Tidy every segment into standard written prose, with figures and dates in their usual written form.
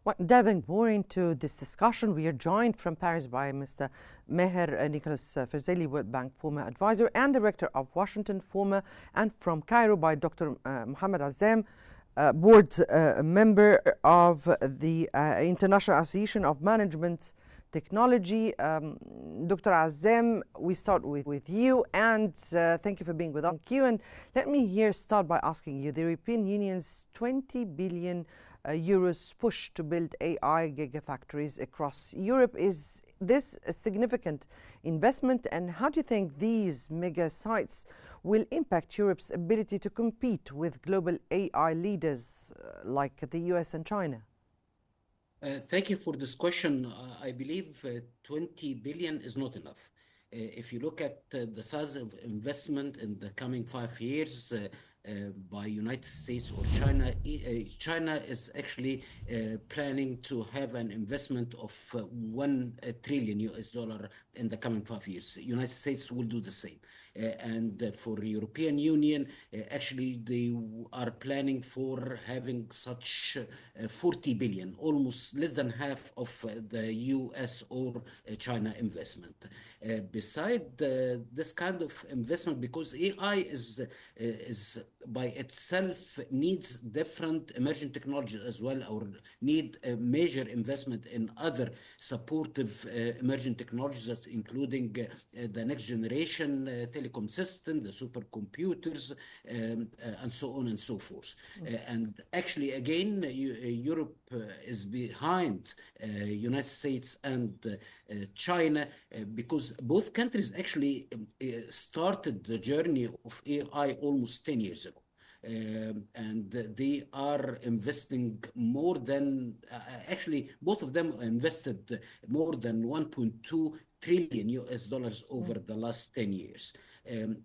Well, diving more into this discussion, we are joined from Paris by Mr. Maher Nicolas Firzli, World Bank former advisor and director of Washington, former, and from Cairo by Dr. Mohamed Azzam, board member of the International Association of Management Technology. Dr. Azzam, we start with you, and thank you for being with us. Thank you. And let me here start by asking you, the European Union's 20 billion euros push to build AI gigafactories across Europe. Is this a significant investment, and how do you think these mega sites will impact Europe's ability to compete with global AI leaders like the US and China? Thank you for this question. I believe 20 billion is not enough. If you look at the size of investment in the coming 5 years, by United States or China. China is actually planning to have an investment of 1 trillion US dollar in the coming 5 years. United States will do the same. And for European Union, actually they are planning for having such 40 billion, almost less than half of the US or China investment. Beside this kind of investment, because AI is by itself needs different emerging technologies as well, or need a major investment in other supportive emerging technologies, including the next generation telecom system, the supercomputers, and so on and so forth. And actually, again, Europe is behind United States and China because both countries actually started the journey of AI almost 10 years ago. And they are investing more than, actually, both of them invested more than 1.2 trillion US dollars over the last 10 years.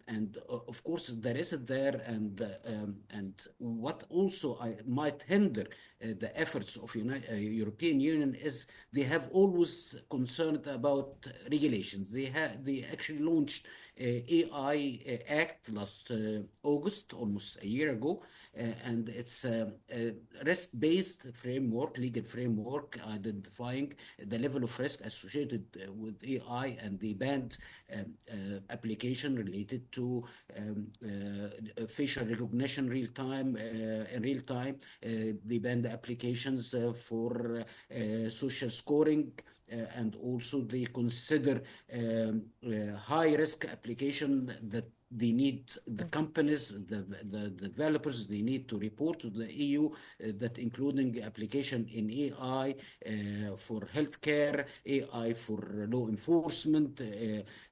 And of course, there is there, and what also might hinder the efforts of European Union is they have always concerned about regulations. They actually launched AI Act last August, almost a year ago, and it's a risk-based framework, legal framework, identifying the level of risk associated with AI, and they banned application related to facial recognition in real time. They banned applications for social scoring. And also they consider high risk application that they need the companies, the developers, they need to report to the EU that including application in AI for healthcare, AI for law enforcement,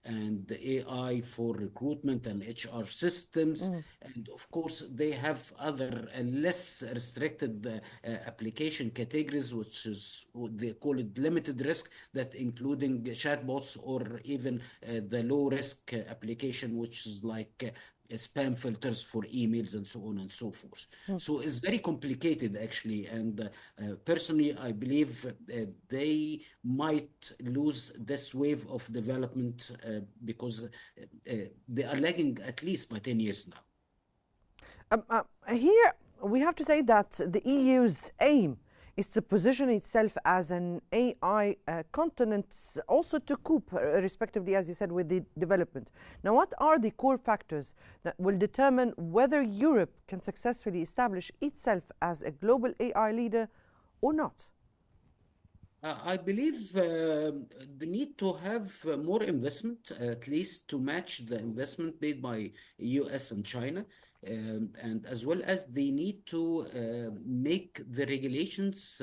and AI for recruitment and HR systems. And of course, they have other less restricted application categories, which is they call it limited risk, that including chatbots or even the low risk application, which is like spam filters for emails and so on and so forth. So it's very complicated actually, and personally I believe they might lose this wave of development because they are lagging at least by 10 years now. Here we have to say that the EU's aim is to position itself as an AI continent, also to cope, respectively, as you said, with the development. Now, what are the core factors that will determine whether Europe can successfully establish itself as a global AI leader or not? I believe the need to have more investment, at least to match the investment made by US and China. And as well as they need to make the regulations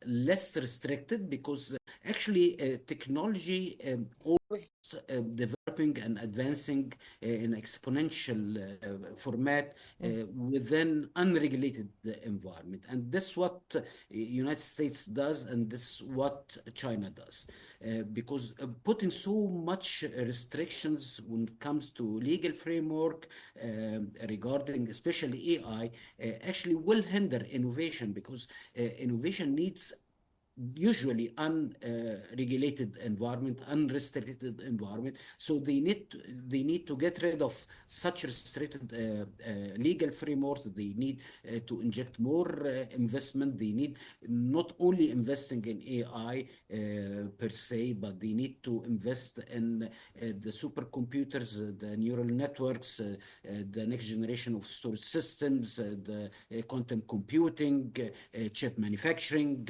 less restricted, because actually technology always developing and advancing in exponential format within unregulated environment. And this is what United States does, and this is what China does. Because putting so much restrictions when it comes to legal framework regarding especially AI actually will hinder innovation, because innovation needs usually unregulated environment, unrestricted environment. So they need to get rid of such restricted legal frameworks. They need to inject more investment. They need not only investing in AI per se, but they need to invest in the supercomputers, the neural networks, the next generation of storage systems, the quantum computing, chip manufacturing,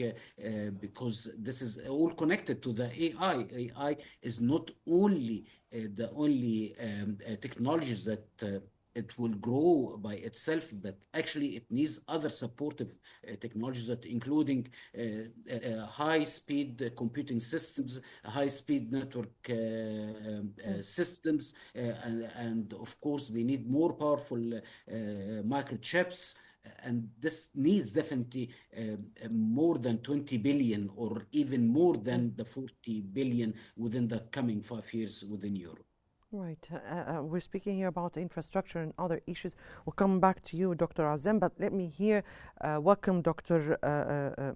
because this is all connected to the AI. AI is not only the only technologies that it will grow by itself, but actually it needs other supportive technologies that including high-speed computing systems, high-speed network systems, and of course they need more powerful microchips. And this needs definitely more than 20 billion or even more than the 40 billion within the coming 5 years within Europe. Right. We're speaking here about infrastructure and other issues. We'll come back to you, Dr. Azzam, but let me here welcome Dr.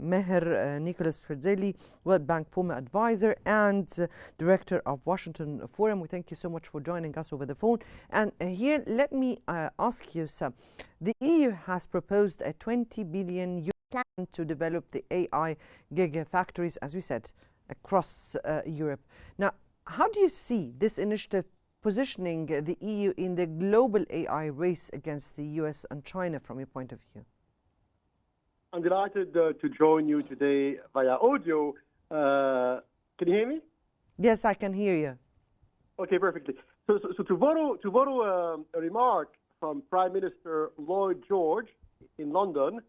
Maher Nicolas Firzli, World Bank former advisor and director of Washington Forum. We thank you so much for joining us over the phone. And here, let me ask you, sir, the EU has proposed a 20 billion euro plan to develop the AI gigafactories, as we said, across Europe. Now, how do you see this initiative positioning the EU in the global AI race against the US and China from your point of view? I'm delighted to join you today via audio. Can you hear me? Yes, I can hear you. Okay, perfectly. So to borrow a remark from Prime Minister Lloyd George in London,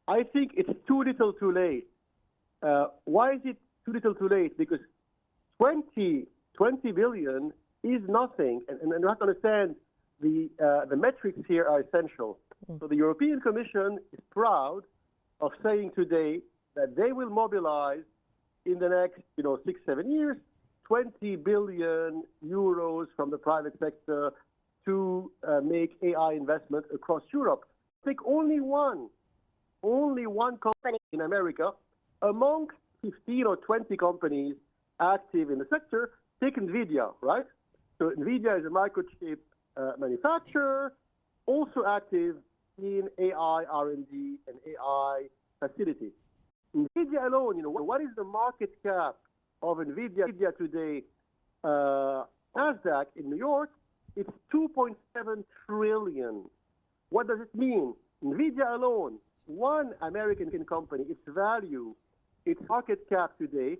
I think it's too little too late. Why is it too little too late? Because 20 billion is nothing, and you have to understand the metrics here are essential. So the European Commission is proud of saying today that they will mobilize in the next 6-7 years 20 billion euros from the private sector to make AI investment across Europe. Take only one company in America among 15 or 20 companies active in the sector. Take NVIDIA, right? So NVIDIA is a microchip manufacturer, also active in AI R&D and AI facilities. NVIDIA alone, what is the market cap of NVIDIA today? NASDAQ in New York, it's 2.7 trillion. What does it mean? NVIDIA alone, one American company, its value, its market cap today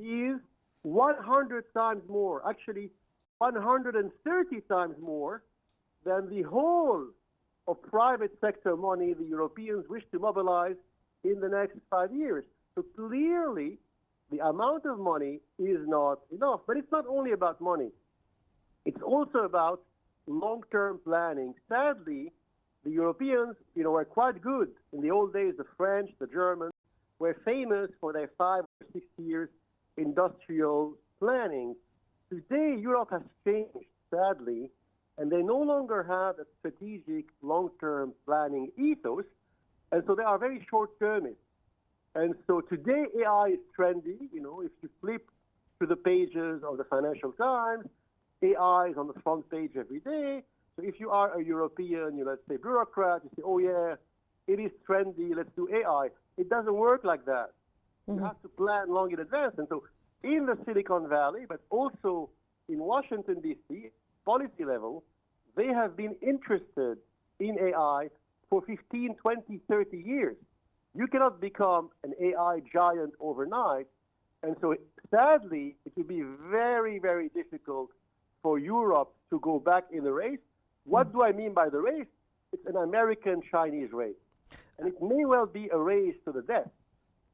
is 100 times more, actually 130 times more than the whole of private sector money the Europeans wish to mobilize in the next 5 years. So clearly, the amount of money is not enough. But it's not only about money. It's also about long-term planning. Sadly, the Europeans, were quite good. In the old days, the French, the Germans, were famous for their 5 or 6 years industrial planning. Today, Europe has changed, sadly, and they no longer have a strategic long-term planning ethos, and so they are very short-termist. And so today, AI is trendy. If you flip to the pages of the Financial Times, AI is on the front page every day. So if you are a European, let's say bureaucrat, you say, oh yeah, it is trendy, let's do AI. It doesn't work like that. You have to plan long in advance. And so in the Silicon Valley, but also in Washington, D.C., policy level, they have been interested in AI for 15, 20, 30 years. You cannot become an AI giant overnight. And so sadly, it will be very, very difficult for Europe to go back in the race. What do I mean by the race? It's an American-Chinese race. And it may well be a race to the death,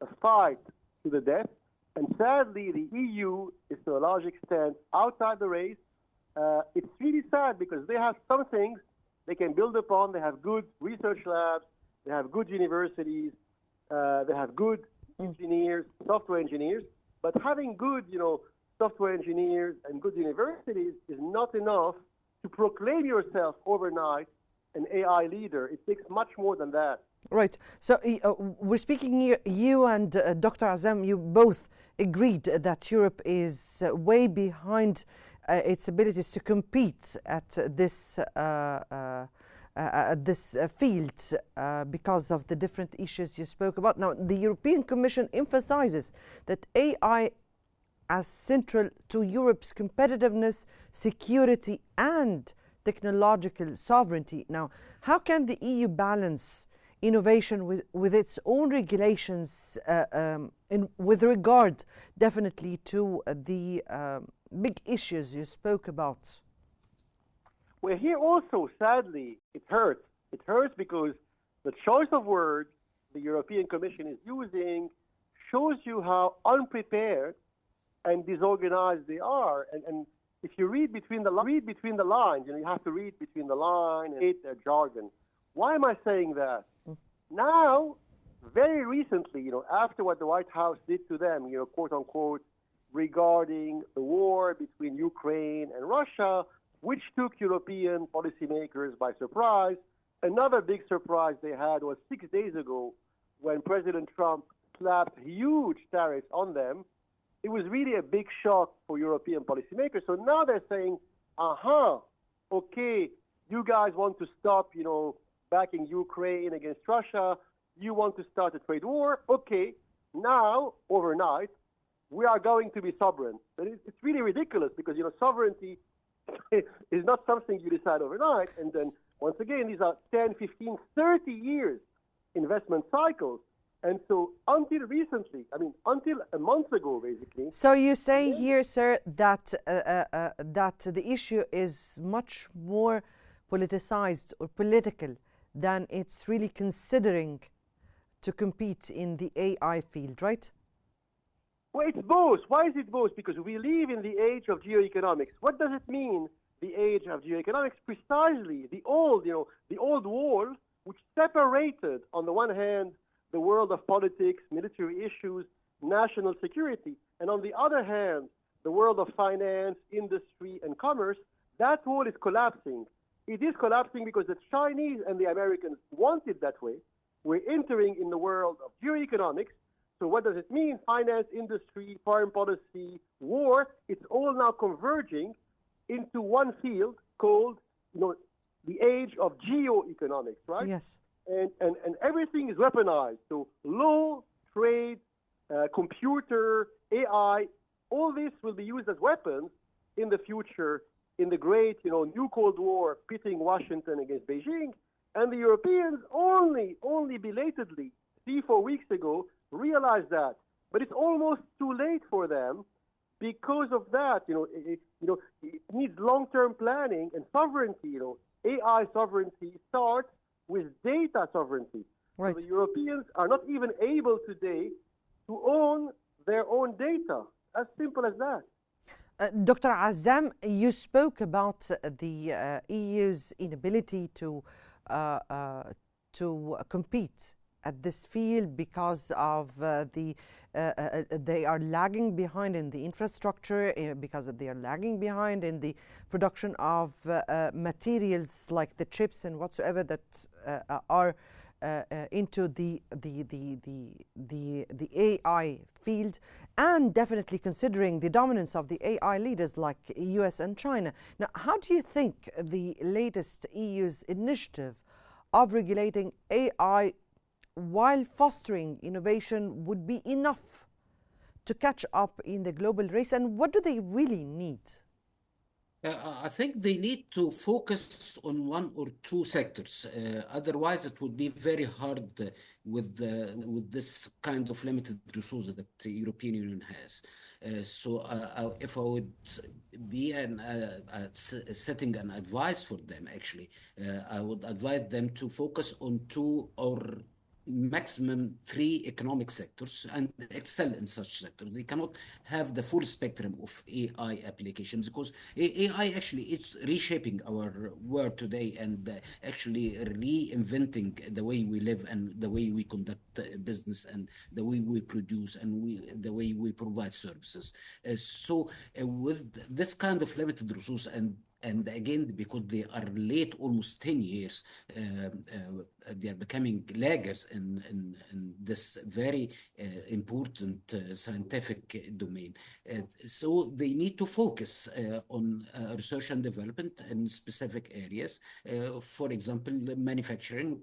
a fight to the death. And sadly, the EU is to a large extent outside the race. It's really sad because they have some things they can build upon. They have good research labs. They have good universities. They have good engineers, software engineers. But having good, software engineers and good universities is not enough to proclaim yourself overnight an AI leader. It takes much more than that. Right. So we're speaking here, you and Dr. Azzam, you both agreed that Europe is way behind its abilities to compete at this field because of the different issues you spoke about. Now, the European Commission emphasizes that AI as central to Europe's competitiveness, security, and technological sovereignty. Now, how can the EU balance innovation with its own regulations with regard definitely to the big issues you spoke about? Well, here also, sadly, it hurts. It hurts because the choice of words the European Commission is using shows you how unprepared and disorganized they are. And if you read between the lines, you have to read between the line and hate their jargon. Why am I saying that? Now, very recently, after what the White House did to them, quote unquote, regarding the war between Ukraine and Russia, which took European policymakers by surprise. Another big surprise they had was 6 days ago when President Trump slapped huge tariffs on them. It was really a big shock for European policymakers. So now they're saying, okay, you guys want to stop, backing Ukraine against Russia. You want to start a trade war. Okay, now, overnight, we are going to be sovereign. But it's really ridiculous because, sovereignty is not something you decide overnight. And then, once again, these are 10, 15, 30 years investment cycles. And so until recently, until a month ago, basically. So you say here, sir, that that the issue is much more politicized or political than it's really considering to compete in the AI field, right? Well, it's both. Why is it both? Because we live in the age of geoeconomics. What does it mean, the age of geoeconomics? Precisely the old wall, which separated, on the one hand, the world of politics, military issues, national security, and on the other hand, the world of finance, industry, and commerce. That wall is collapsing. It is collapsing because the Chinese and the Americans want it that way. We're entering in the world of geoeconomics. So what does it mean? Finance, industry, foreign policy, war, it's all now converging into one field called, the age of geoeconomics, right? Yes. And everything is weaponized. So law, trade, computer, AI, all this will be used as weapons in the future in the great, new Cold War pitting Washington against Beijing. And the Europeans only belatedly, 3-4 weeks ago, realized that. But it's almost too late for them because of that. It needs long-term planning and sovereignty. AI sovereignty starts with data sovereignty. Right. So the Europeans are not even able today to own their own data. As simple as that. Dr. Azzam, you spoke about the EU's inability to compete at this field because of they are lagging behind in the infrastructure, because they are lagging behind in the production of materials like the chips and whatsoever that are into the AI field, and definitely considering the dominance of the AI leaders like US and China. Now, how do you think the latest EU's initiative of regulating AI while fostering innovation would be enough to catch up in the global race, and what do they really need? I think they need to focus on one or two sectors. Otherwise, it would be very hard with this kind of limited resources that the European Union has. So if I would be setting an advice for them, actually, I would advise them to focus on 2 or maximum 3 economic sectors and excel in such sectors. They cannot have the full spectrum of AI applications because AI actually is reshaping our world today and actually reinventing the way we live and the way we conduct business and the way we produce and the way we provide services. So with this kind of limited resource and and again, because they are late almost 10 years, they are becoming laggards in this very important scientific domain. So they need to focus on research and development in specific areas, for example, manufacturing,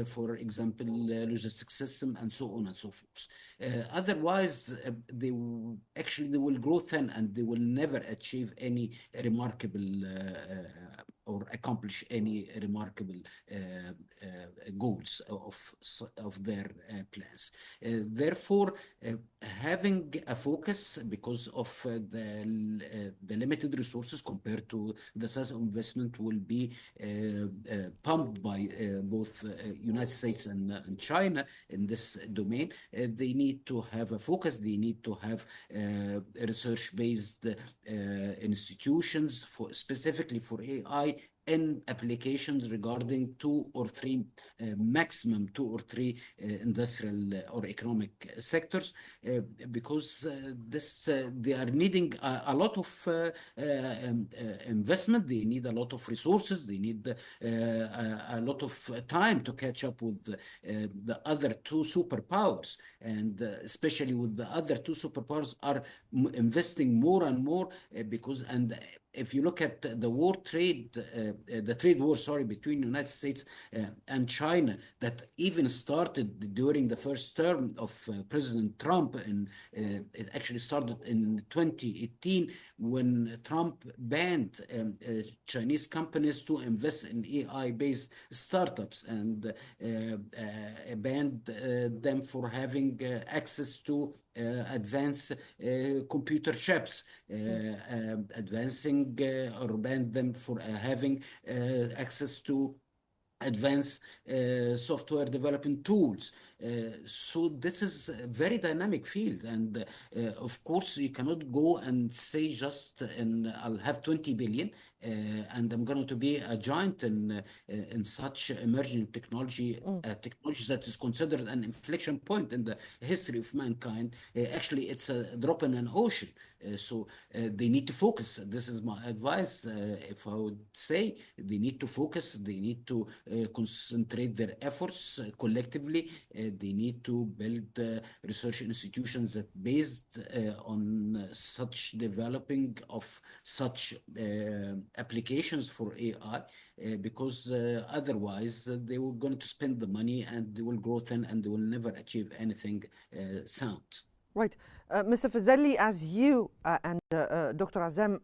for example, logistics system, and so on and so forth. Otherwise, they will grow thin and they will never achieve any remarkable or accomplish any remarkable goals of their plans. Therefore, having a focus because of the limited resources compared to the size of investment will be pumped by both United States and China in this domain. They need to have a focus. They need to have research-based institutions specifically for AI in applications regarding maximum two or three industrial or economic sectors, because they are needing a lot of investment. They need a lot of resources. They need a lot of time to catch up with the other two superpowers, and especially with the other two superpowers are investing more and more if you look at the trade war, between the United States and China, that even started during the first term of President Trump, and it actually started in 2018 when Trump banned Chinese companies to invest in AI-based startups and banned them for having access to advanced computer chips, advancing or banned them for having access to advanced software development tools. So this is a very dynamic field, and of course you cannot go and say just I'll have 20 billion and I'm going to be a giant in such emerging technology, technology that is considered an inflection point in the history of mankind. Actually, it's a drop in an ocean. So they need to focus. This is my advice. If I would say, they need to focus. They need to concentrate their efforts collectively. They need to build research institutions that based on such developing of such applications for AI, because otherwise they were going to spend the money and they will grow thin and they will never achieve anything sound. Right. Mr. Firzli, as you and Dr. Azzam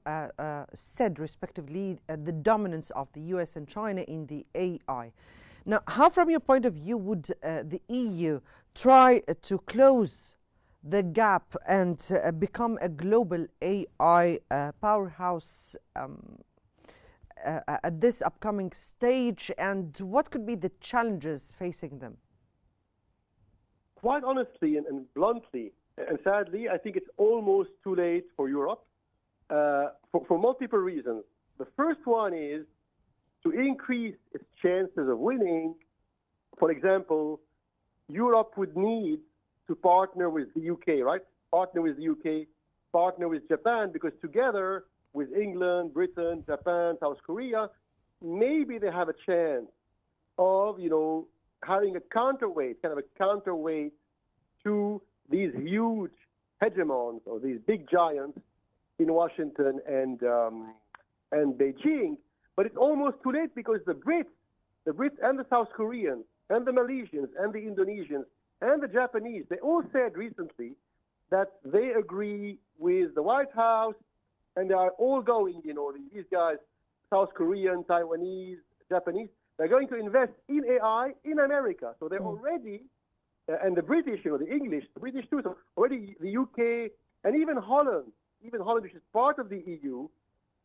said respectively, the dominance of the US and China in the AI. Now, how from your point of view would the EU try to close the gap and become a global AI powerhouse at this upcoming stage, and what could be the challenges facing them? Quite honestly and bluntly, and sadly, I think it's almost too late for Europe for multiple reasons. The first one is to increase its chances of winning. For example, Europe would need to partner with the UK, right? Partner with the UK, partner with Japan, because together with England, Britain, Japan, South Korea, maybe they have a chance of, having a counterweight, to these huge hegemons or these big giants in Washington and Beijing. But it's almost too late because the Brits and the South Koreans and the Malaysians and the Indonesians and the Japanese, they all said recently that they agree with the White House, and they are all going, these guys, South Korean, Taiwanese, Japanese, they're going to invest in AI in America. So they're already, and the British, the English, the British too, so already the UK and even Holland, which is part of the EU,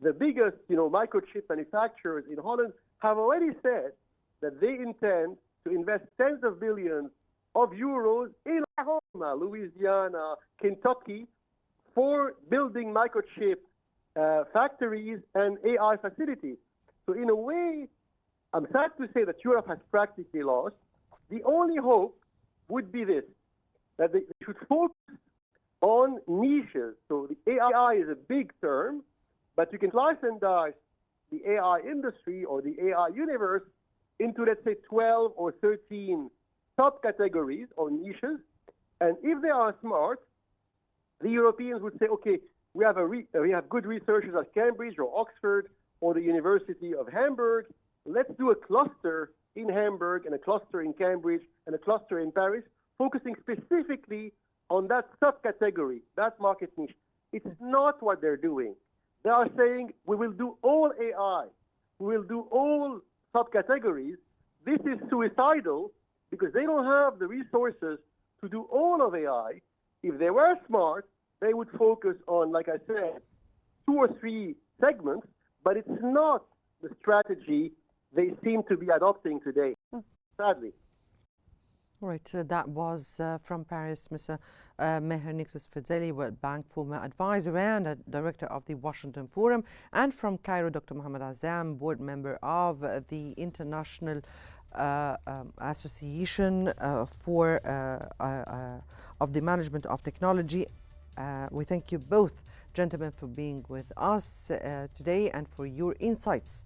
the biggest, microchip manufacturers in Holland have already said that they intend to invest tens of billions of euros in Oklahoma, Louisiana, Kentucky, for building microchip factories and AI facilities. So in a way, I'm sad to say that Europe has practically lost. The only hope would be this, that they should focus on niches. So the AI is a big term, but you can slice and dice the AI industry or the AI universe into, let's say, 12 or 13 subcategories or niches. And if they are smart, the Europeans would say, okay, we have good researchers at Cambridge or Oxford or the University of Hamburg. Let's do a cluster in Hamburg and a cluster in Cambridge and a cluster in Paris, focusing specifically on that subcategory, that market niche. It's not what they're doing. They are saying, we will do all AI. We will do all subcategories. This is suicidal because they don't have the resources to do all of AI. If they were smart, they would focus on, like I said, 2 or 3 segments, but it's not the strategy they seem to be adopting today, sadly. All right, that was from Paris, Mr. Maher Nicolas Firzli, World Bank former advisor and director of the Washington Forum, and from Cairo, Dr. Mohamed Azzam, board member of the International Association for of the Management of Technology. We thank you both, gentlemen, for being with us today and for your insights